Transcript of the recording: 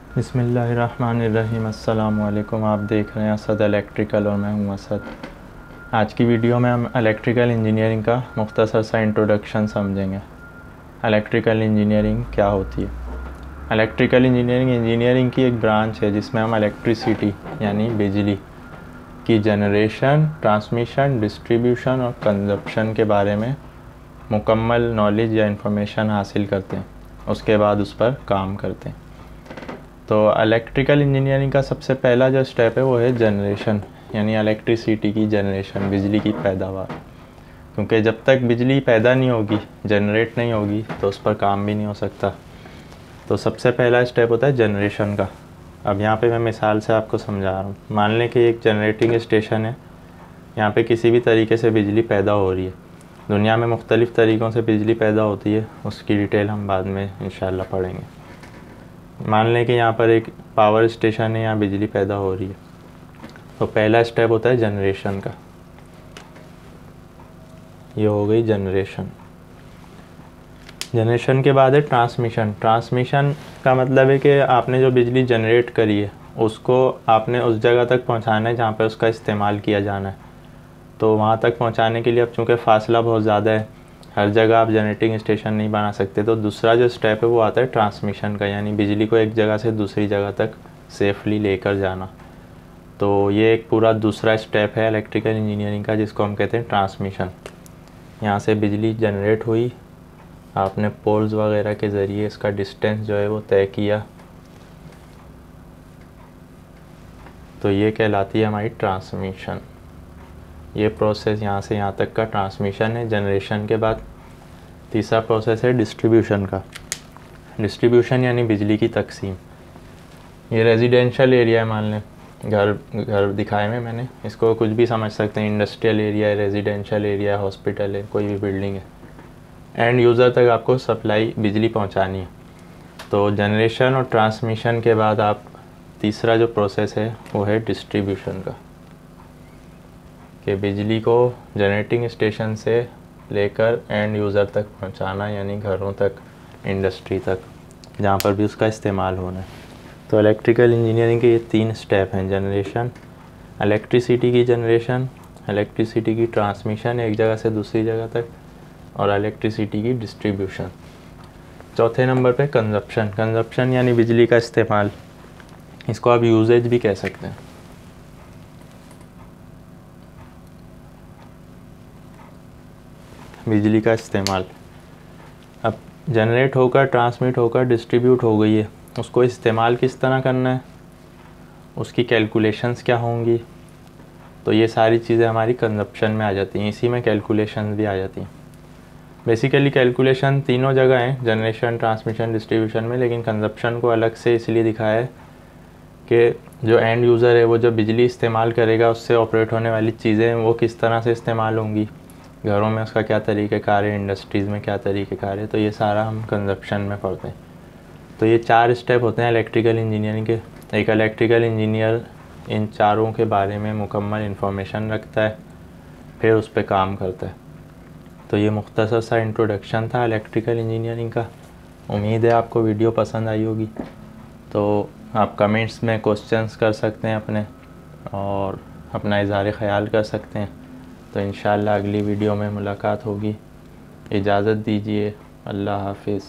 बिस्मिल्लाहिर्रहमानिर्रहीम। अस्सलाम वालेकुम। आप देख रहे हैं असद इलेक्ट्रिकल और मैं हूं असद। आज की वीडियो में हम इलेक्ट्रिकल इंजीनियरिंग का मुख्तसर सा इंट्रोडक्शन समझेंगे। इलेक्ट्रिकल इंजीनियरिंग क्या होती है? इलेक्ट्रिकल इंजीनियरिंग की एक ब्रांच है जिसमें हम इलेक्ट्रिसिटी यानी बिजली की जनरेशन, ट्रांसमिशन, डिस्ट्रीब्यूशन और कंजप्शन के बारे में मुकम्मल नॉलेज या इंफॉर्मेशन हासिल करते हैं, उसके बाद उस पर काम करते हैं। तो इलेक्ट्रिकल इंजीनियरिंग का सबसे पहला जो स्टेप है वो है जनरेशन, यानी इलेक्ट्रिसिटी की जनरेशन, बिजली की पैदावार। क्योंकि जब तक बिजली पैदा नहीं होगी, जनरेट नहीं होगी, तो उस पर काम भी नहीं हो सकता। तो सबसे पहला स्टेप होता है जनरेशन का। अब यहाँ पे मैं मिसाल से आपको समझा रहा हूँ। मान लें कि एक जनरेटिंग स्टेशन है, यहाँ पे किसी भी तरीके से बिजली पैदा हो रही है। दुनिया में मुख्तलिफ़ तरीक़ों से बिजली पैदा होती है, उसकी डिटेल हम बाद में इंशाल्लाह पढ़ेंगे। मान लें कि यहाँ पर एक पावर स्टेशन है, यहाँ बिजली पैदा हो रही है। तो पहला स्टेप होता है जनरेशन का। ये हो गई जनरेशन। जनरेशन के बाद है ट्रांसमिशन। ट्रांसमिशन का मतलब है कि आपने जो बिजली जनरेट करी है उसको आपने उस जगह तक पहुँचाना है जहाँ पर उसका इस्तेमाल किया जाना है। तो वहाँ तक पहुँचाने के लिए अब चूँकि फ़ासला बहुत ज़्यादा है, हर जगह आप जनरेटिंग स्टेशन नहीं बना सकते, तो दूसरा जो स्टेप है वो आता है ट्रांसमिशन का, यानी बिजली को एक जगह से दूसरी जगह तक सेफली लेकर जाना। तो ये एक पूरा दूसरा स्टेप है इलेक्ट्रिकल इंजीनियरिंग का, जिसको हम कहते हैं ट्रांसमिशन। यहाँ से बिजली जनरेट हुई, आपने पोल्स वगैरह के ज़रिए इसका डिस्टेंस जो है वो तय किया, तो ये कहलाती है हमारी ट्रांसमिशन। ये प्रोसेस यहाँ से यहाँ तक का ट्रांसमिशन है। जनरेशन के बाद तीसरा प्रोसेस है डिस्ट्रीब्यूशन का। डिस्ट्रीब्यूशन यानी बिजली की तकसीम। ये रेजिडेंशियल एरिया है, मान लें घर दिखाए में मैंने, इसको कुछ भी समझ सकते हैं। इंडस्ट्रियल एरिया है, रेजिडेंशियल एरिया है, हॉस्पिटल है, कोई भी बिल्डिंग है। एंड यूज़र तक आपको सप्लाई बिजली पहुँचानी है। तो जनरेशन और ट्रांसमिशन के बाद आप तीसरा जो प्रोसेस है वो है डिस्ट्रीब्यूशन का, कि बिजली को जनरेटिंग स्टेशन से लेकर एंड यूज़र तक पहुंचाना, यानी घरों तक, इंडस्ट्री तक, जहाँ पर भी उसका इस्तेमाल होना है। तो इलेक्ट्रिकल इंजीनियरिंग के ये 3 स्टेप हैं: जनरेशन, इलेक्ट्रिसिटी की जनरेशन, इलेक्ट्रिसिटी की ट्रांसमिशन एक जगह से दूसरी जगह तक, और इलेक्ट्रिसिटी की डिस्ट्रीब्यूशन। चौथे नंबर पे कंजप्शन। कंजप्शन यानी बिजली का इस्तेमाल, इसको आप यूजेज भी कह सकते हैं। बिजली का इस्तेमाल अब जनरेट होकर, ट्रांसमिट होकर, डिस्ट्रीब्यूट हो गई है, उसको इस्तेमाल किस तरह करना है, उसकी कैलकुलेशंस क्या होंगी, तो ये सारी चीज़ें हमारी कंजप्शन में आ जाती हैं। इसी में कैलकुलेशंस भी आ जाती हैं। बेसिकली कैलकुलेशन तीनों जगह हैं, जनरेशन, ट्रांसमिशन, डिस्ट्रीब्यूशन में, लेकिन कंजप्शन को अलग से इसलिए दिखाया है कि जो एंड यूज़र है वो जब बिजली इस्तेमाल करेगा, उससे ऑपरेट होने वाली चीज़ें वो किस तरह से इस्तेमाल होंगी, घरों में उसका क्या तरीक़ेकार है, इंडस्ट्रीज़ में क्या तरीक़ेकार है, तो ये सारा हम कंजप्शन में पढ़ते हैं। तो ये 4 स्टेप होते हैं इलेक्ट्रिकल इंजीनियरिंग के। एक इलेक्ट्रिकल इंजीनियर इन चारों के बारे में मुकम्मल इन्फॉर्मेशन रखता है, फिर उस पर काम करता है। तो ये मुख्तसर सा इंट्रोडक्शन था इलेक्ट्रिकल इंजीनियरिंग का। उम्मीद है आपको वीडियो पसंद आई होगी। तो आप कमेंट्स में क्वेश्चंस कर सकते हैं अपने, और अपना इज़हार ख़याल कर सकते हैं। तो इंशाअल्लाह अगली वीडियो में मुलाकात होगी। इजाज़त दीजिए। अल्लाह हाफ़िज़।